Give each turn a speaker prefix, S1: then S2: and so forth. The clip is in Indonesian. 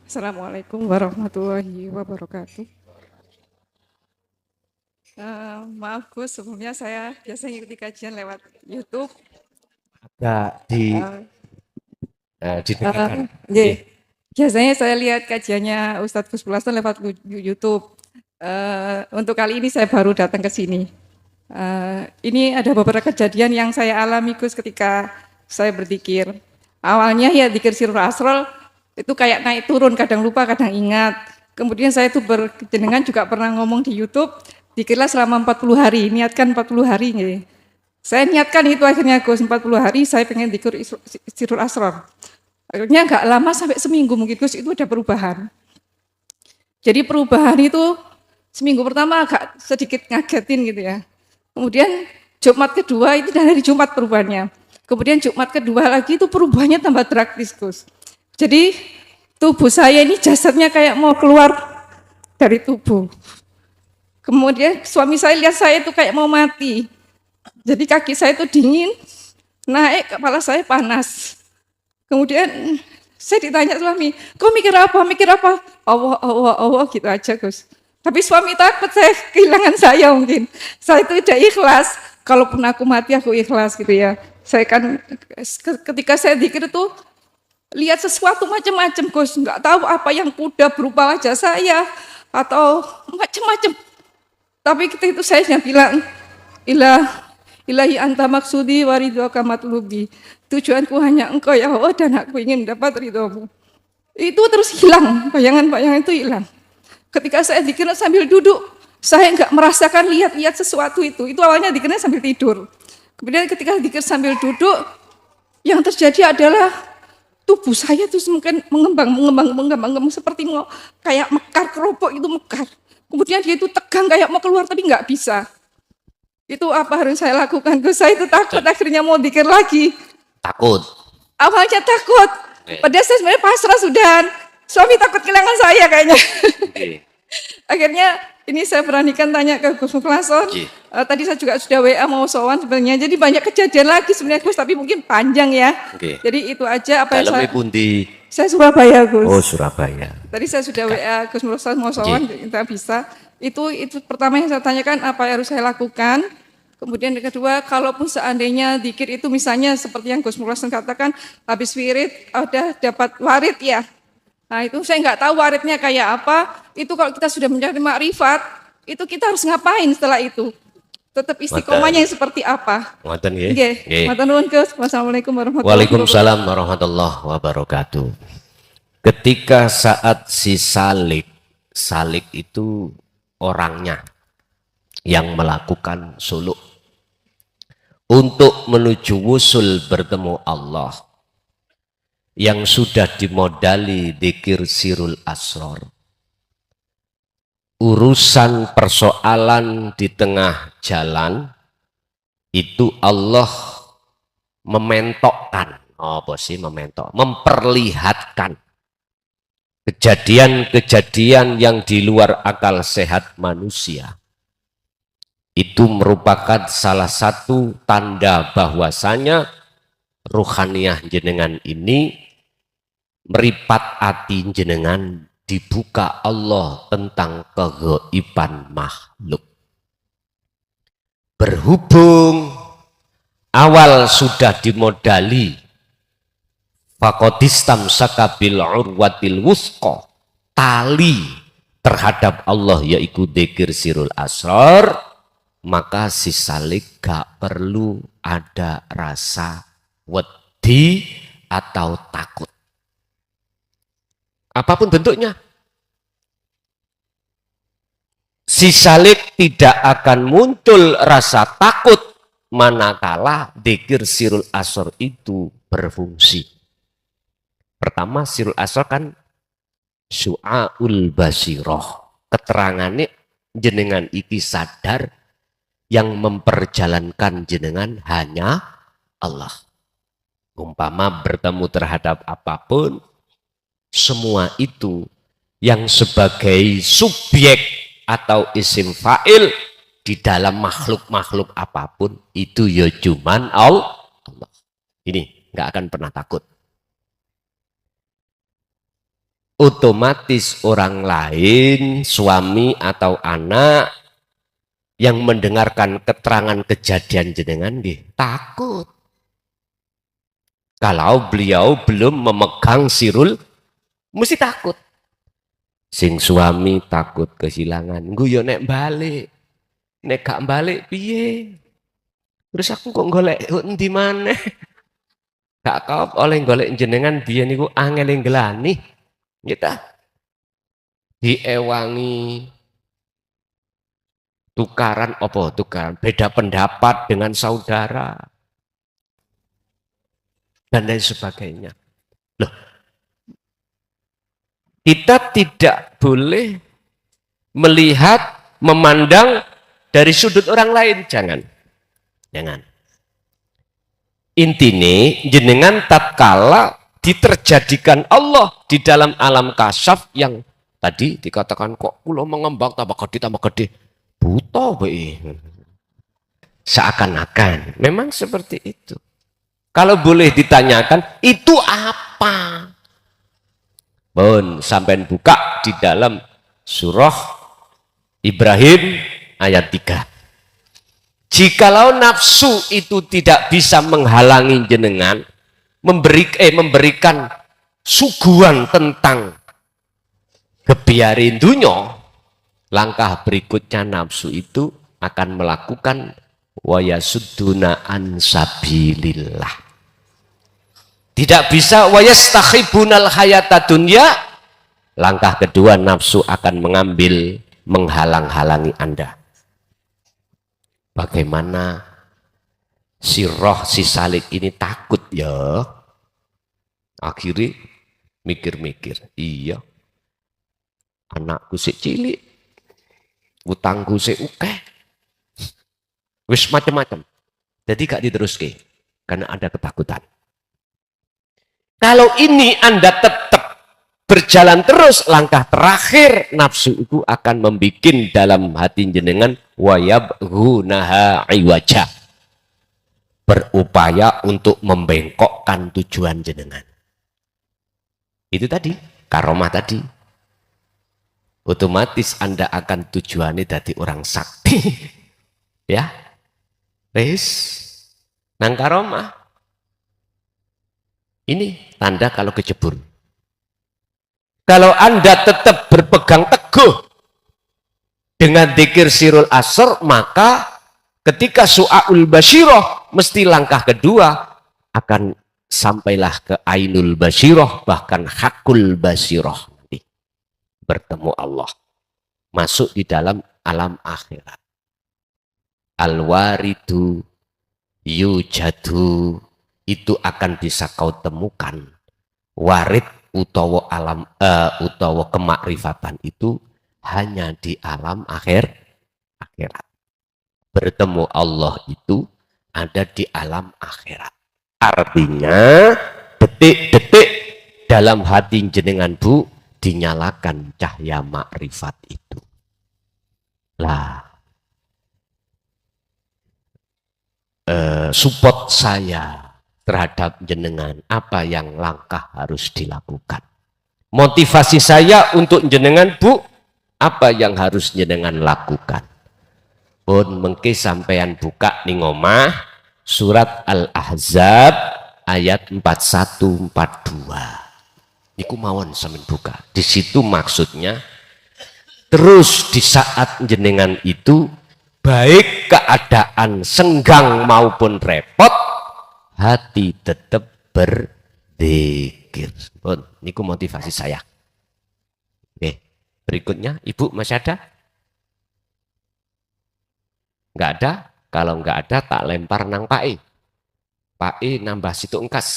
S1: Assalamualaikum warahmatullahi wabarakatuh. Maaf Gus, sebelumnya saya biasanya ikuti kajian lewat YouTube.
S2: Agak
S1: Uh,
S2: didengarkan.
S1: yeah. Biasanya saya lihat kajiannya Ustadz Gus Pulasan lewat YouTube. Untuk kali ini saya baru datang ke sini. Ini ada beberapa kejadian yang saya alami Gus ketika saya berzikir. Awalnya ya zikir sirul asrul itu kayak naik turun, kadang lupa, kadang ingat. Kemudian saya itu berjenengan juga pernah ngomong di YouTube, zikirlah selama 40 hari, niatkan 40 hari. Nih. Saya niatkan itu akhirnya Gus 40 hari saya pengen zikir sirul asrul. Akhirnya nggak lama sampai seminggu mungkin Gus itu ada perubahan. Jadi perubahan itu seminggu pertama agak sedikit ngagetin gitu ya. Kemudian Jumat kedua itu dari Jumat perubahannya. Kemudian Jumat kedua lagi itu perubahannya tambah drastis Gus. Jadi tubuh saya ini jasadnya kayak mau keluar dari tubuh. Kemudian suami saya lihat saya itu kayak mau mati. Jadi kaki saya itu dingin, naik kepala saya panas. Kemudian saya ditanya suami, kau mikir apa? Mikir apa? Allah, Allah, Allah gitu aja Gus. Tapi suami takut saya kehilangan saya mungkin. Saya itu udah ikhlas. Kalaupun aku mati aku ikhlas gitu ya. Saya kan ketika saya zikir itu lihat sesuatu macam-macam Gus. Nggak tahu apa yang kuda berupa wajah saya atau macam-macam. Tapi ketika itu saya hanya bilang, ilahi anta maksudi waridhoka matlubi. Tujuanku hanya engkau ya Allah dan aku ingin dapat ridhomu. Itu terus hilang, bayangan-bayangan itu hilang. Ketika saya zikir sambil duduk, saya enggak merasakan lihat-lihat sesuatu itu. Itu awalnya zikirnya sambil tidur. Kemudian ketika zikir sambil duduk, yang terjadi adalah tubuh saya tuh mungkin mengembang seperti mau kayak mekar keropok itu mekar. Kemudian dia itu tegang kayak mau keluar tapi nggak bisa. Itu apa harus saya lakukan? Saya itu takut akhirnya mau zikir lagi.
S2: Takut.
S1: Awalnya takut. Padahal saya sebenarnya pasrah sudah. Suami takut kehilangan saya kayaknya. Akhirnya ini saya beranikan tanya ke Gus Muflason. Tadi saya juga sudah WA mau sowan sebenarnya. Jadi banyak kejadian lagi sebenarnya Gus, tapi mungkin panjang ya. Jadi itu aja apa yang saya Surabaya Gus.
S2: Oh Surabaya.
S1: Tadi saya sudah WA Gus Muflason mau sowan, kita bisa. Itu pertama yang saya tanyakan apa yang harus saya lakukan. Kemudian yang kedua, kalaupun seandainya zikir itu misalnya seperti yang Gus Muflason katakan, habis wirid ada dapat warid ya. Nah itu saya nggak tahu waridnya kayak apa. Itu kalau kita sudah mencari makrifat, itu kita harus ngapain setelah itu? Tetap istiqomahnya yang seperti apa?
S2: Ngoten nggih.
S1: Matur nuwun Gus. Wassalamualaikum warahmatullahi wabarakatuh.
S2: Waalaikumsalam warahmatullahi wabarakatuh. Ketika saat si Salik itu orangnya yang melakukan suluk untuk menuju wusul bertemu Allah yang sudah dimodali dzikir sirul asror. Urusan persoalan di tengah jalan itu Allah mementokkan, memperlihatkan kejadian-kejadian yang di luar akal sehat manusia. Itu merupakan salah satu tanda bahwasanya ruhaniyah jenengan ini meripat hati jenengan dibuka Allah tentang kegaiban makhluk. Berhubung awal sudah dimodali faqadistam sakabil urwatil wusqa, tali terhadap Allah yaitu dzikir sirul asrar, maka si Salik gak perlu ada rasa wedi atau takut. Apapun bentuknya. Si Salik tidak akan muncul rasa takut manakala dzikir sirul asrar itu berfungsi. Pertama, sirul asrar kan syu'aul basiroh. Keterangannya jenengan iki sadar yang memperjalankan jenengan hanya Allah. Umpama bertemu terhadap apapun, semua itu yang sebagai subjek atau isim fa'il di dalam makhluk-makhluk apapun itu ya cuman Allah. Ini nggak akan pernah takut. otomatis orang lain, suami atau anak yang mendengarkan keterangan kejadian jenengan takut. Kalau beliau belum memegang sirul, mesti takut. Sing suami takut kehilangan, guyo nek balik, nek gak balik piye? Terus aku kok golek di mana? Gak kau oleh golek jenengan biyen niku angel nglani. Kita diewangi tukaran beda pendapat dengan saudara dan lain sebagainya. Loh, kita tidak boleh melihat, memandang dari sudut orang lain, jangan. Intine jenengan tatkala diterjadikan Allah di dalam alam kasyaf yang tadi dikatakan kok kula mengembang tambah gede buta bae. Seakan-akan memang seperti itu. Kalau boleh ditanyakan itu apa? Bon, sampai buka di dalam surah Ibrahim ayat 3. Jikalau nafsu itu tidak bisa menghalangi jenengan memberikan suguhan tentang kebiarin dunya, langkah berikutnya nafsu itu akan melakukan wayasudduna an sabilillah. Tidak bisa wayastakhibunal hayata dunya. Langkah kedua nafsu akan menghalang-halangi Anda. Bagaimana si roh si salik ini takut ya? Akhirnya mikir-mikir, iya anakku si cilik, utangku si ukeh, wis macam-macam. Jadi gak diteruske karena ada ketakutan. Kalau ini Anda tetap berjalan terus, langkah terakhir nafsu itu akan membuat dalam hati jenengan wayabghunaha iwaja, berupaya untuk membengkokkan tujuan jenengan. Itu tadi karomah tadi, otomatis Anda akan tujuannya dari orang sakti. Ya wis nang karomah ini tanda kalau kecebur. Kalau Anda tetap berpegang teguh dengan dzikir sirul asr, maka ketika su'aul basyirah, mesti langkah kedua akan sampailah ke ainul basyirah, bahkan hakul basyirah, nanti bertemu Allah, masuk di dalam alam akhirat. Al-waridu yujadu, itu akan bisa kau temukan. Warid utawa alam utawa kemakrifatan itu hanya di alam akhirat. Bertemu Allah itu ada di alam akhirat. Artinya detik-detik dalam hati jenengan Bu dinyalakan cahaya makrifat itu. Lah support saya terhadap jenengan, apa yang langkah harus dilakukan. Motivasi saya untuk jenengan Bu, apa yang harus jenengan lakukan. Pun mengke sampean buka ning omah surat Al-Ahzab ayat 41-42. Niku mawon sampean buka. Di situ maksudnya terus di saat jenengan itu baik keadaan senggang maupun repot, hati tetap berzikir. Bon, niku motivasi saya. Oke, berikutnya Ibu masih ada? Enggak ada? Kalau enggak ada tak lempar nang Pak E. Pak E nambah situ engkas.